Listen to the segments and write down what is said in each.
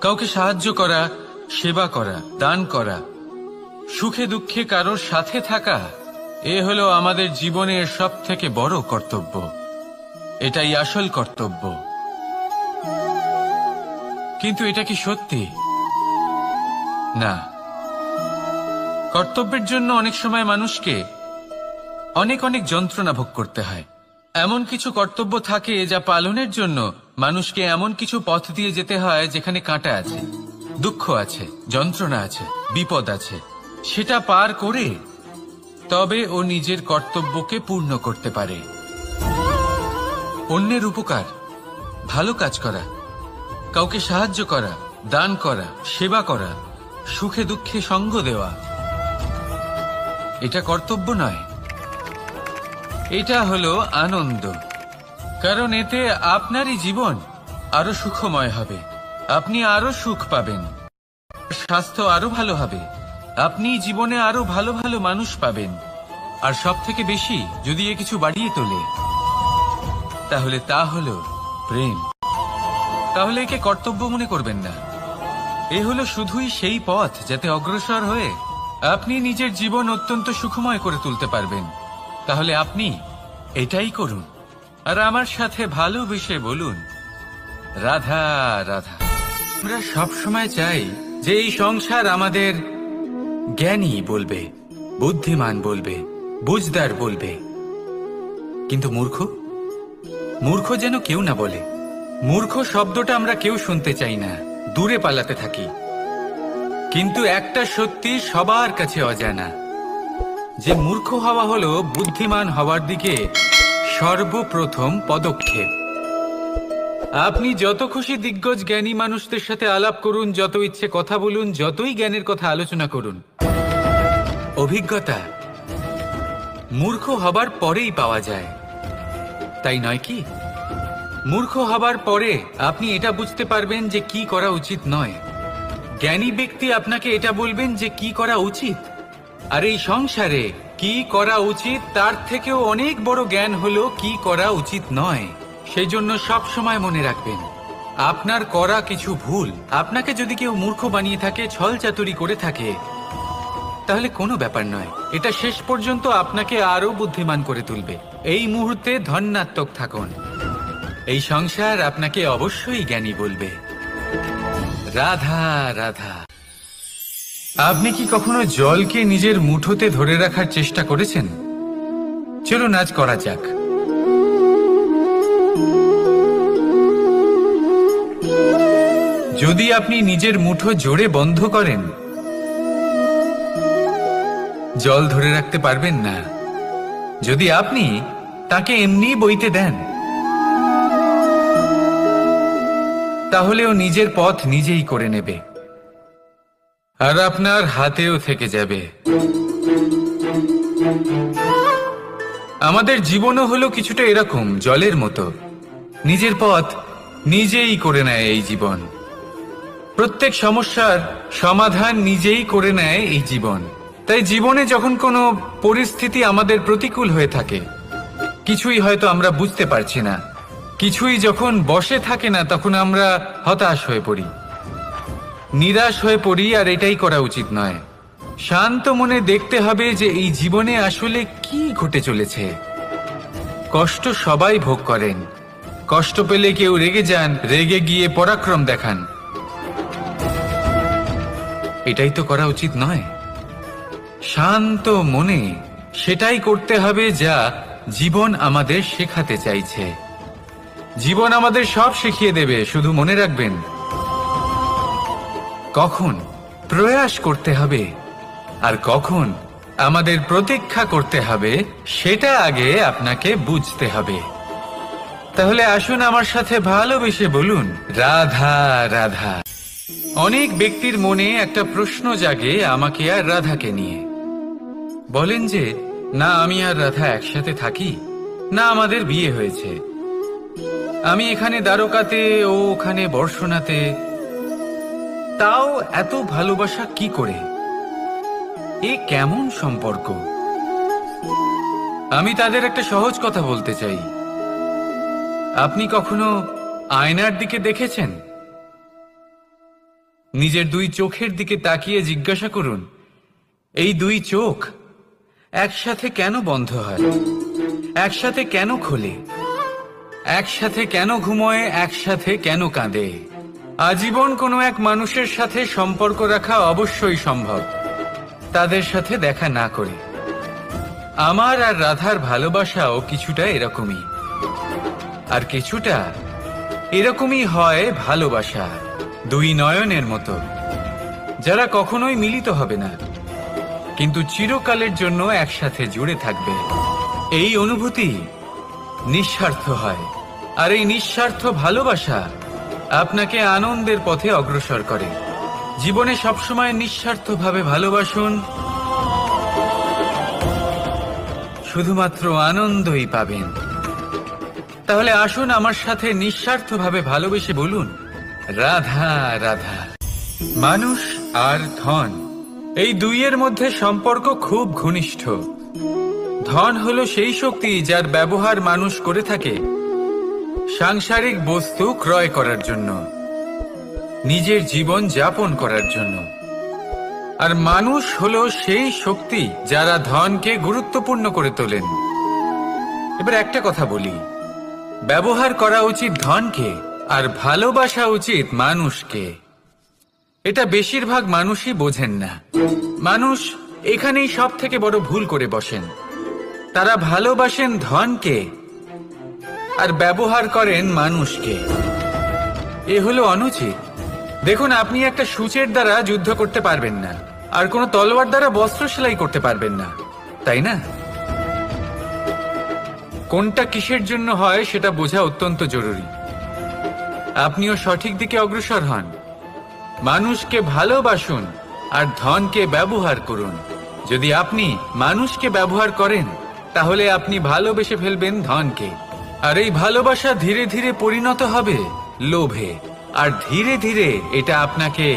কাউকে সাহায্য করা, সেবা করা, দান করা, সুখে দুঃখে কারোর সাথে থাকা, এ হলো আমাদের জীবনের সবথেকে বড় কর্তব্য। এটাই আসল কর্তব্য। কিন্তু এটা কি সত্যি? না। কর্তব্যের জন্য অনেক সময় মানুষকে অনেক অনেক যন্ত্রণা ভোগ করতে হয়। এমন কিছু কর্তব্য থাকে যা পালনের জন্য মানুষকে এমন কিছু পথ দিয়ে যেতে হয় যেখানে কাঁটা আছে, দুঃখ আছে, যন্ত্রণা আছে, বিপদ আছে। সেটা পার করে তবে ও নিজের কর্তব্যকে পূর্ণ করতে পারে। অন্যের উপকার, ভালো কাজ করা, কাউকে সাহায্য করা, দান করা, সেবা করা, সুখে দুঃখে সঙ্গ দেওয়া, এটা কর্তব্য নয়, এটা হলো আনন্দ। কারণ এতে আপনারই জীবন আরো সুখময় হবে, আপনি আরো সুখ পাবেন, স্বাস্থ্য আরো ভালো হবে, আপনি জীবনে আরো ভালো ভালো মানুষ পাবেন। আর সব থেকে বেশি যদি এ কিছু বাড়িয়ে তোলে তাহলে তা হলো প্রেম। তাহলে একে কর্তব্য মনে করবেন না, এ হলো শুধুই সেই পথ যাতে অগ্রসর হয়ে আপনি নিজের জীবন অত্যন্ত সুখময় করে তুলতে পারবেন। তাহলে আপনি এটাই করুন আর আমার সাথে ভালোবেসে বলুন, রাধা রাধা। আমরা সব সময় চাই যে এই সংসার আমাদের জ্ঞানী বলবে, বুদ্ধিমান বলবে, বুঝদার বলবে, কিন্তু মূর্খ মূর্খ যেন কেউ না বলে। মূর্খ শব্দটা আমরা কেউ শুনতে চাই না, দূরে পালাতে থাকি। কিন্তু একটা সত্যি সবার কাছে অজানা, যে মূর্খ হওয়া হলো বুদ্ধিমান হওয়ার দিকে সর্বপ্রথম পদক্ষেপ। আপনি যত খুশি দিগ্গজ জ্ঞানী মানুষদের সাথে আলাপ করুন, যত ইচ্ছে কথা বলুন, যতই জ্ঞানের কথা আলোচনা করুন, অভিজ্ঞতা মূর্খ হবার পরেই পাওয়া যায়, তাই নয় কি? মূর্খ হবার পরে আপনি এটা বুঝতে পারবেন যে কি করা উচিত নয়। জ্ঞানী ব্যক্তি আপনাকে এটা বলবেন যে কি করা উচিত। আর এই সংসারে কি করা উচিত তার থেকেও অনেক বড় জ্ঞান হলো কি করা উচিত নয়। সেই জন্য সব সময় মনে রাখবেন, আপনার করা কিছু ভুল আপনাকে যদি কেউ মূর্খ বানিয়ে থাকে, ছল চাতুরি করে থাকে, তাহলে কোনো ব্যাপার নয়, এটা শেষ পর্যন্ত আপনাকে আরো বুদ্ধিমান করে তুলবে। এই মুহূর্তে ধন্যাত্মক থাকুন, এই সংসার আপনাকে অবশ্যই জ্ঞানী বলবে। রাধা রাধা। আপনি কি কখনো জলকে নিজের মুঠোতে ধরে রাখার চেষ্টা করেছেন? চলুন আজ করা যাক। যদি আপনি নিজের মুঠো জোরে বন্ধ করেন, জল ধরে রাখতে পারবেন না। যদি আপনি তাকে এমনি বইতে দেন, তাহলে ও নিজের পথ নিজেই করে নেবে আর আপনার হাতেও থেকে যাবে। আমাদের জীবনও হলো কিছুটা এরকম, জলের মতো, নিজের পথ নিজেই করে নেয় এই জীবন। প্রত্যেক সমস্যার সমাধান নিজেই করে নেয় এই জীবন। তাই জীবনে যখন কোনো পরিস্থিতি আমাদের প্রতিকূল হয়ে থাকে, কিছুই হয়তো আমরা বুঝতে পারছি না, কিছুই যখন বসে থাকে না, তখন আমরা হতাশ হয়ে পড়ি, নিরাশ হয়ে পড়ি। আর এটাই করা উচিত নয়। শান্ত মনে দেখতে হবে যে এই জীবনে আসলে কি ঘটে চলেছে। কষ্ট সবাই ভোগ করেন, কষ্ট পেলে কেউ রেগে যান, রেগে গিয়ে পরাক্রম দেখান, এটাই তো করা উচিত নয়। শান্ত মনে সেটাই করতে হবে যা জীবন আমাদের শেখাতে চাইছে। জীবন আমাদের সব শিখিয়ে দেবে, শুধু মনে রাখবেন কখন প্রয়াস করতে হবে আর কখন আমাদের প্রতীক্ষা করতে হবে, সেটা আগে আপনাকে বুঝতে হবে। তাহলে আসুন আমার সাথে ভালোবেসে বলুন, রাধা রাধা। অনেক ব্যক্তির মনে একটা প্রশ্ন জাগে আমাকে আর রাধাকে নিয়ে। বলেন যে না আমি আর রাধা একসাথে থাকি, না আমাদের বিয়ে হয়েছে, আমি এখানে দ্বারকাতে, ও ওখানে বর্ষনাতে, তাও এত ভালোবাসা কি করে? এ কেমন সম্পর্ক? আমি তাদের একটা সহজ কথা বলতে চাই। আপনি কখনো আয়নার দিকে দেখেছেন? নিজের দুই চোখের দিকে তাকিয়ে জিজ্ঞাসা করুন, এই দুই চোখ একসাথে কেন বন্ধ হয়, একসাথে কেন খোলে, একসাথে কেন ঘুমোয়, একসাথে কেন কাঁদে? আজীবন কোনো এক মানুষের সাথে সম্পর্ক রাখা অবশ্যই সম্ভব, তাদের সাথে দেখা না করে। আমার আর রাধার ভালোবাসাও কিছুটা এরকমই, আর কিছুটা এরকমই হয় ভালোবাসা দুই নয়নের মতো, যারা কখনোই মিলিত হবে না, কিন্তু চিরকালের জন্য একসাথে জুড়ে থাকবে। এই অনুভূতি নিঃস্বার্থ হয়, আর এই নিঃস্বার্থ ভালোবাসা আপনাকে আনন্দের পথে অগ্রসর করে। জীবনে সবসময় নিঃস্বার্থভাবে ভালোবাসুন, শুধুমাত্র আনন্দই পাবেন। তাহলে আসুন আমার সাথে নিঃস্বার্থভাবে ভালোবেসে বলুন, রাধা রাধা। মানুষ আর ধন, এই দুইয়ের মধ্যে সম্পর্ক খুব ঘনিষ্ঠ। ধন হলো সেই শক্তি যার ব্যবহার মানুষ করে থাকে সাংসারিক বস্তু ক্রয় করার জন্য, নিজের জীবন যাপন করার জন্য। আর মানুষ হলো সেই শক্তি যারা ধনকে গুরুত্বপূর্ণ করে তোলেন। এবার একটা কথা বলি, ব্যবহার করা উচিত ধনকে আর ভালোবাসা উচিত মানুষকে। এটা বেশিরভাগ মানুষই বোঝেন না। মানুষ এখানেই সব থেকে বড় ভুল করে বসেন। তারা ভালোবাসেন ধনকে আর ব্যবহার করেন মানুষকে। এ হলো অনুচিত। দেখুন, আপনি একটা সূচের দ্বারা যুদ্ধ করতে পারবেন না, আর কোনো তলোয়ার দ্বারা বস্ত্র সেলাই করতে পারবেন না, তাই না? কোনটা কিসের জন্য হয় সেটা বোঝা অত্যন্ত জরুরি। আপনিও সঠিক দিকে অগ্রসর হন। মানুষকে ভালোবাসুন আর ধনকে ব্যবহার করুন। যদি আপনি মানুষকে ব্যবহার করেন, তাহলে আপনি ভালোবেসে ফেলবেন ধনকে, আর এই ভালোবাসা ধীরে ধীরে পরিণত হবে লোভে, আর ধীরে ধীরে এটা আপনাকে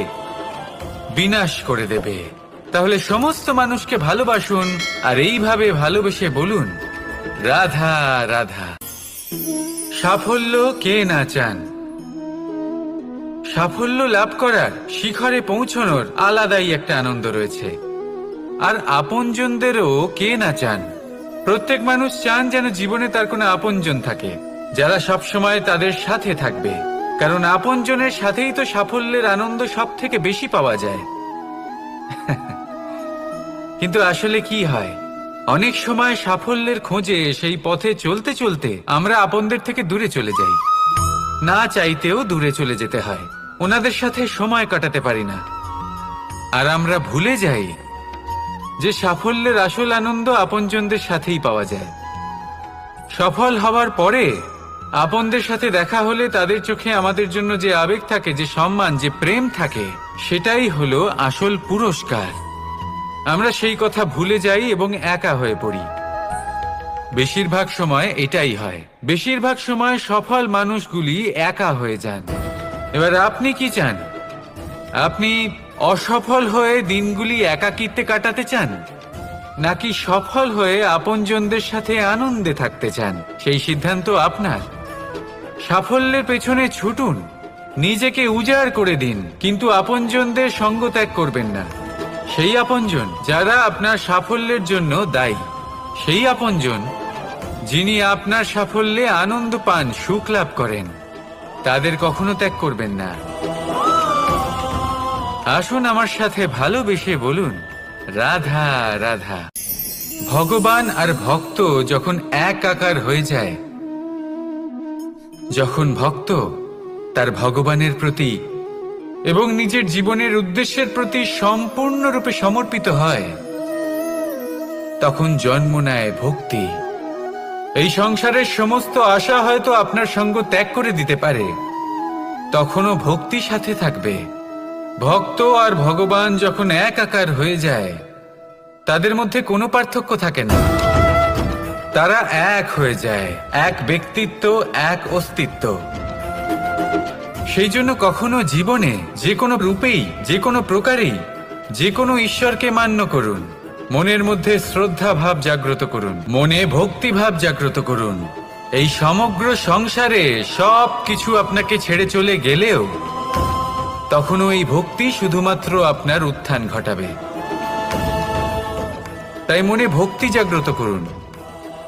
বিনাশ করে দেবে। তাহলে সমস্ত মানুষকে ভালোবাসুন আর এইভাবে ভালোবেসে বলুন, রাধা রাধা। সাফল্য কে না চান? সাফল্য লাভ করার, শিখরে পৌঁছানোর আলাদাই একটা আনন্দ রয়েছে। আর আপনজনদেরও কে না চান? প্রত্যেক মানুষ চান যেন জীবনে তার কোনো আপনজন থাকে, যারা সবসময় তাদের সাথে থাকবে। কারণ আপনজনের সাথেই তো সাফল্যের আনন্দ সব থেকে বেশি পাওয়া যায়। কিন্তু আসলে কি হয়, অনেক সময় সাফল্যের খোঁজে সেই পথে চলতে চলতে আমরা আপনদের থেকে দূরে চলে যাই। না চাইতেও দূরে চলে যেতে হয়, ওনাদের সাথে সময় কাটাতে পারি না। আর আমরা ভুলে যাই যে সাফল্যের আসল আনন্দ আপনজনদের সাথেই পাওয়া যায়। সফল হওয়ার পরে আপনদের সাথে দেখা হলে তাদের চোখে আমাদের জন্য যে আবেগ থাকে, যে সম্মান, যে প্রেম থাকে, সেটাই হলো আসল পুরস্কার। আমরা সেই কথা ভুলে যাই এবং একা হয়ে পড়ি। বেশিরভাগ সময় এটাই হয়। বেশিরভাগ সময় সফল মানুষগুলি একা হয়ে যান। এবার আপনি কি চান? আপনি অসফল হয়ে দিনগুলি একাকিত্বে কাটাতে চান, নাকি সফল হয়ে আপনজনদের সাথে আনন্দে থাকতে চান? সেই সিদ্ধান্ত আপনার। সাফল্যের পেছনে ছুটুন, নিজেকে উজাড় করে দিন, কিন্তু আপনজনদের সঙ্গ ত্যাগ করবেন না। সেই আপনজন যারা আপনার সাফল্যের জন্য দায়ী, সেই আপনজন যিনি আপনার সাফল্যে আনন্দ পান, সুখ লাভ করেন, তাদের কখনো ত্যাগ করবেন না। আসুন আমার সাথে ভালোবেসে বলুন, রাধা রাধা। ভগবান আর ভক্ত যখন একাকার হয়ে যায়, যখন ভক্ত তার ভগবানের প্রতি এবং নিজের জীবনের উদ্দেশ্যের প্রতি সম্পূর্ণরূপে সমর্পিত হয়, তখন জন্ম নেয় ভক্তি। এই সংসারের সমস্ত আশা হয়তো আপনার সঙ্গ ত্যাগ করে দিতে পারে, তখনও ভক্তি সাথে থাকবে। ভক্ত আর ভগবান যখন একাকার হয়ে যায়, তাদের মধ্যে কোনো পার্থক্য থাকে না। তারা এক হয়ে যায়, এক ব্যক্তিত্ব, এক অস্তিত্ব। সেই জন্য কখনো জীবনে যে কোনো রূপেই, যে কোনো প্রকারেই, যে কোনো ঈশ্বরকে মান্য করুন। মনের মধ্যে শ্রদ্ধা ভাব জাগ্রত করুন, মনে ভক্তি ভাব জাগ্রত করুন। এই সমগ্র সংসারে সব কিছু আপনাকে ছেড়ে চলে গেলেও তখনও এই ভক্তি শুধুমাত্র আপনার উত্থান ঘটাবে। তাই মনে ভক্তি জাগ্রত করুন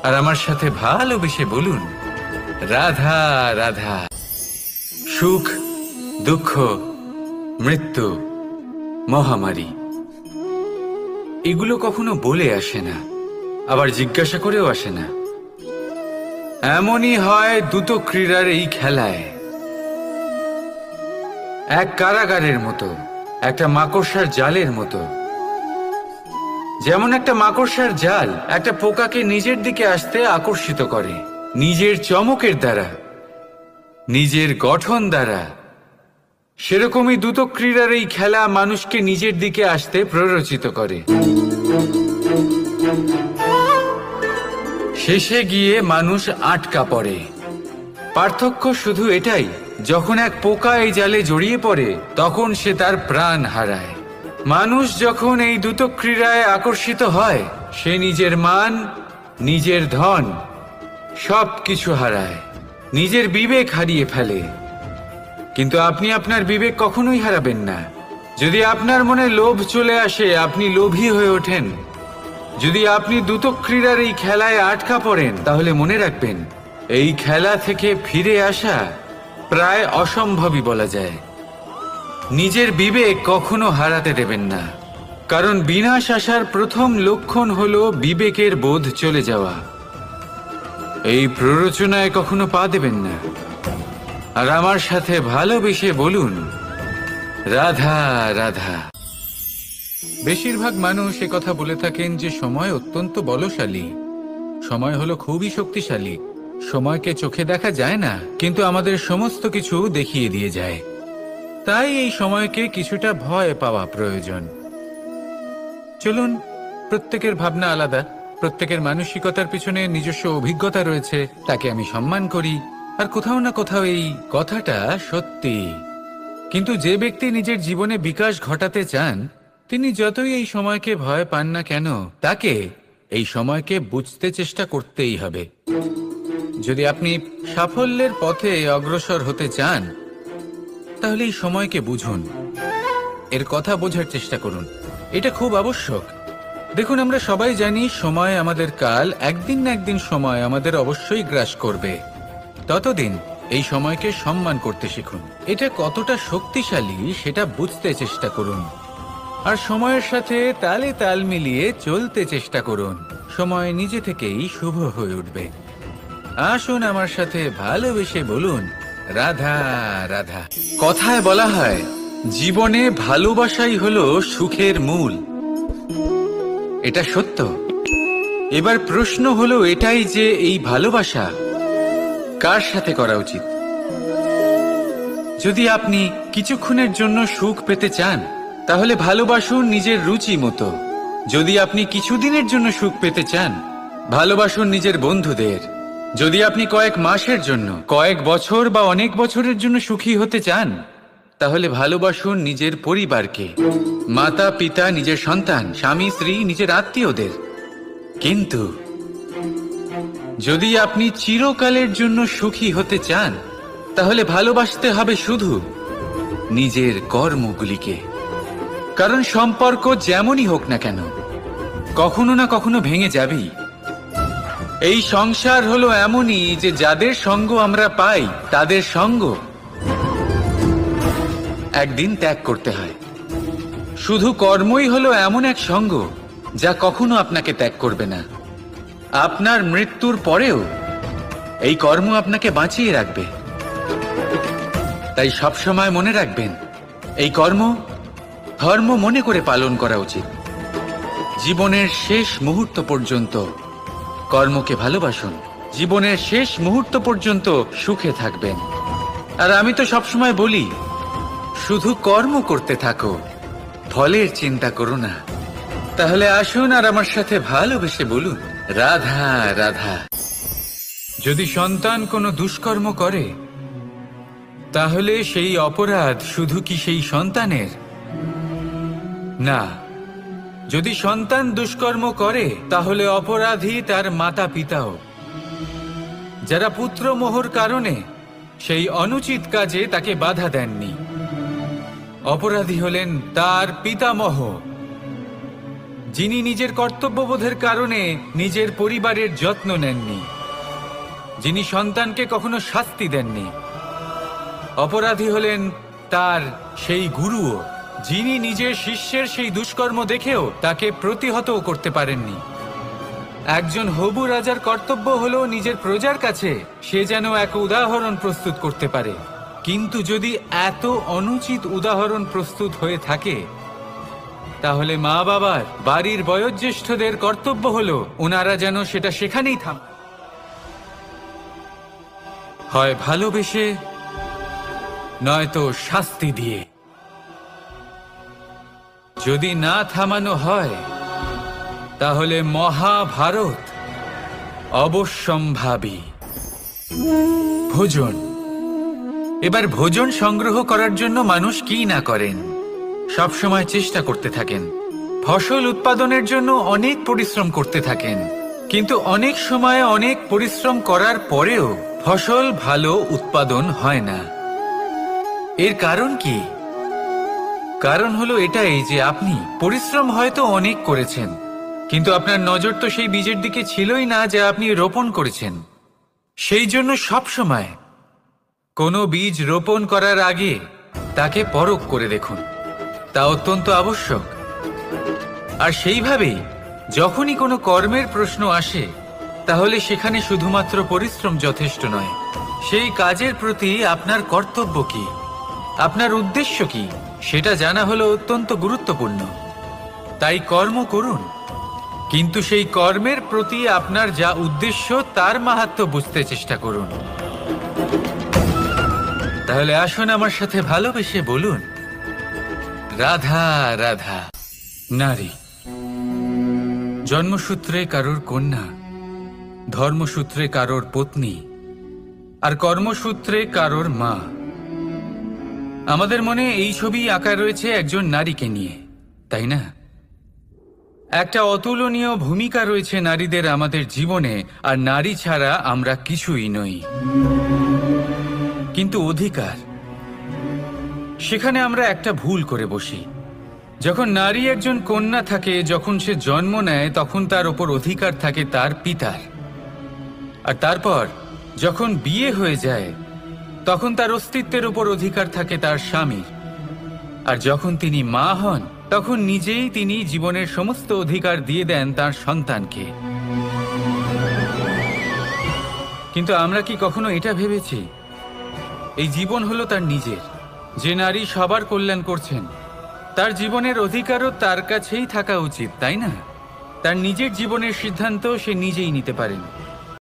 আর আমার সাথে ভালোবেসে বলুন, রাধা রাধা। সুখ, দুঃখ, মৃত্যু, মহামারী এগুলো কখনো বলে আসে না, আবার জিজ্ঞাসা করেও আসে না। এমনই হয় দ্রুত ক্রীড়ার এই খেলায়। এক কারাগারের মতো, একটা মাকড়সার জালের মতো। যেমন একটা মাকড়সার জাল একটা পোকাকে নিজের দিকে আসতে আকর্ষিত করে নিজের চমকের দ্বারা, নিজের গঠন দ্বারা, সেরকমই দ্রুত ক্রীড়ার এই খেলা মানুষকে নিজের দিকে আসতে প্ররোচিত করে। শেষে গিয়ে মানুষ আটকা পড়ে। পার্থক্য শুধু এটাই, যখন এক পোকা এই জালে জড়িয়ে পড়ে তখন সে তার প্রাণ হারায়। মানুষ যখন এই দ্রুত ক্রীড়ায় আকর্ষিত হয় সে নিজের মান, নিজের ধন সব কিছু হারায়, নিজের বিবেক হারিয়ে ফেলে। কিন্তু আপনি আপনার বিবেক কখনোই হারাবেন না। যদি আপনার মনে লোভ চলে আসে আপনি লোভী হয়ে ওঠেন। যদি আপনি দ্রুত ক্রীড়ার এই খেলায় আটকা পড়েন তাহলে মনে রাখবেন এই খেলা থেকে ফিরে আসা প্রায় অসম্ভবই বলা যায়। নিজের বিবেক কখনো হারাতে দেবেন না, কারণ বিনাশ আসার প্রথম লক্ষণ হলো বিবেকের বোধ চলে যাওয়া। এই প্ররোচনায় কখনো পা দেবেন না। আর আমার সাথে ভালোবেসে বলুন, রাধা রাধা। বেশিরভাগ মানুষ কথা বলে থাকেন যে সময় অত্যন্ত বলশালী, সময় হলো খুবই শক্তিশালী। সময়কে চোখে দেখা যায় না, কিন্তু আমাদের সমস্ত কিছু দেখিয়ে দিয়ে যায়। তাই এই সময়কে কিছুটা ভয় পাওয়া প্রয়োজন। চলুন, প্রত্যেকের ভাবনা আলাদা, প্রত্যেকের মানসিকতার পিছনে নিজস্ব অভিজ্ঞতা রয়েছে, তাকে আমি সম্মান করি। আর কোথাও না কোথাও এই কথাটা সত্যি। কিন্তু যে ব্যক্তি নিজের জীবনে বিকাশ ঘটাতে চান তিনি যতই এই সময়কে ভয় পান না কেন তাকে এই সময়কে বুঝতে চেষ্টা করতেই হবে। যদি আপনি সাফল্যের পথে অগ্রসর হতে চান তাহলে এই সময়কে বুঝুন, এর কথা বোঝার চেষ্টা করুন। এটা খুব আবশ্যক। দেখুন, আমরা সবাই জানি সময় আমাদের কাল, একদিন না একদিন সময় আমাদের অবশ্যই গ্রাস করবে। ততদিন এই সময়কে সম্মান করতে শিখুন। এটা কতটা শক্তিশালী সেটা বুঝতে চেষ্টা করুন আর সময়ের সাথে তালে তাল মিলিয়ে চলতে চেষ্টা করুন। সময় নিজে থেকেই শুভ হয়ে উঠবে। আসুন আমার সাথে ভালোবেসে বলুন, রাধা রাধা। কথায় বলা হয় জীবনে ভালোবাসাই হলো সুখের মূল। এটা সত্য। এবার প্রশ্ন হলো এটাই যে এই ভালোবাসা কার সাথে করা উচিত। যদি আপনি কিছুক্ষণের জন্য সুখ পেতে চান তাহলে ভালোবাসুন নিজের রুচি মতো। যদি আপনি কিছুদিনের জন্য সুখ পেতে চান ভালোবাসুন নিজের বন্ধুদের। যদি আপনি কয়েক মাসের জন্য, কয়েক বছর বা অনেক বছরের জন্য সুখী হতে চান তাহলে ভালোবাসুন নিজের পরিবারকে, মাতা পিতা, নিজের সন্তান, স্বামী স্ত্রী, নিজের আত্মীয়দের। কিন্তু যদি আপনি চিরকালের জন্য সুখী হতে চান তাহলে ভালোবাসতে হবে শুধু নিজের কর্মগুলিকে। কারণ সম্পর্ক যেমনই হোক না কেন কখনো না কখনো ভেঙে যাবেই। এই সংসার হলো এমনই যে যাদের সঙ্গ আমরা পাই তাদের সঙ্গ একদিন ত্যাগ করতে হয়। শুধু কর্মই হলো এমন এক সঙ্গ যা কখনো আপনাকে ত্যাগ করবে না। আপনার মৃত্যুর পরেও এই কর্ম আপনাকে বাঁচিয়ে রাখবে। তাই সবসময় মনে রাখবেন এই কর্ম ধর্ম মনে করে পালন করা উচিত। জীবনের শেষ মুহূর্ত পর্যন্ত কর্মকে ভালোবাসুন। জীবনের শেষ মুহূর্ত পর্যন্ত সুখে থাকবেন। আর আমি তো সবসময় বলি শুধু কর্ম করতে থাকো, ফলের চিন্তা করো না। তাহলে আসুন আর আমার সাথে ভালোবেসে বলুন, রাধা রাধা। যদি সন্তান কোনো দুষ্কর্ম করে তাহলে সেই অপরাধ শুধু কি সেই সন্তানের? না, যদি সন্তান দুষ্কর্ম করে তাহলে অপরাধী তার মাতা পিতাও, যারা পুত্র মোহর কারণে সেই অনুচিত কাজে তাকে বাধা দেননি। অপরাধী হলেন তার পিতামহ, যিনি নিজের কর্তব্যবোধের কারণে নিজের পরিবারের যত্ন নেননি, যিনি সন্তানকে কখনো শাস্তি দেননি। অপরাধী হলেন তার সেই গুরুও, যিনি নিজের শিষ্যের সেই দুষ্কর্ম দেখেও তাকে প্রতিহতও করতে পারেননি। একজন হবু রাজার কর্তব্য হলো নিজের প্রজার কাছে সে যেন এক উদাহরণ প্রস্তুত করতে পারে, কিন্তু যদি এত অনুচিত উদাহরণ প্রস্তুত হয়ে থাকে, তাহলে মা বাবার, বাড়ির বয়োজ্যেষ্ঠদের কর্তব্য হলো ওনারা যেন সেটা সেখানেই হয় ভালোবেসে, নয়তো শাস্তি দিয়ে। যদি না থামানো হয়, তাহলে মহাভারত অবশ্যম্ভাবী। ভোজন। এবার ভোজন সংগ্রহ করার জন্য মানুষ কি না করেন, সবসময় চেষ্টা করতে থাকেন। ফসল উৎপাদনের জন্য অনেক পরিশ্রম করতে থাকেন, কিন্তু অনেক সময় অনেক পরিশ্রম করার পরেও ফসল ভালো উৎপাদন হয় না। এর কারণ কি? কারণ হলো এটাই যে আপনি পরিশ্রম হয়তো অনেক করেছেন, কিন্তু আপনার নজর তো সেই বীজের দিকে ছিলই না যা আপনি রোপণ করেছেন। সেই জন্য সবসময় কোনো বীজ রোপণ করার আগে তাকে পরখ করে দেখুন, তা অত্যন্ত আবশ্যক। আর সেইভাবেই যখনই কোনো কর্মের প্রশ্ন আসে, তাহলে সেখানে শুধুমাত্র পরিশ্রম যথেষ্ট নয়। সেই কাজের প্রতি আপনার কর্তব্য কি, আপনার উদ্দেশ্য কি, সেটা জানা হলো অত্যন্ত গুরুত্বপূর্ণ। তাই কর্ম করুন, কিন্তু সেই কর্মের প্রতি আপনার যা উদ্দেশ্য তার মাহাত্ম্য বুঝতে চেষ্টা করুন। তাহলে আসুন আমার সাথে ভালোবেসে বলুন, রাধা রাধা। নারী জন্মসূত্রে কারোর কন্যা, ধর্মসূত্রে কারোর পত্নী, আর কর্মসূত্রে কারোর মা। আমাদের মনে এই ছবি আঁকা রয়েছে একজন নারীকে নিয়ে, তাই না? একটা অতুলনীয় ভূমিকা রয়েছে নারীদের আমাদের জীবনে, আর নারী ছাড়া আমরা কিছুই নই। কিন্তু অধিকার, সেখানে আমরা একটা ভুল করে বসি। যখন নারী একজন কন্যা থাকে, যখন সে জন্ম নেয়, তখন তার ওপর অধিকার থাকে তার পিতার। আর তারপর যখন বিয়ে হয়ে যায়, তখন তার অস্তিত্বের উপর অধিকার থাকে তার স্বামীর। আর যখন তিনি মা হন, তখন নিজেই তিনি জীবনের সমস্ত অধিকার দিয়ে দেন তার সন্তানকে। কিন্তু আমরা কি কখনো এটা ভেবেছি এই জীবন হলো তার নিজের? যে নারী সবার কল্যাণ করছেন, তার জীবনের অধিকারও তার কাছেই থাকা উচিত, তাই না? তার নিজের জীবনের সিদ্ধান্ত সে নিজেই নিতে পারেন।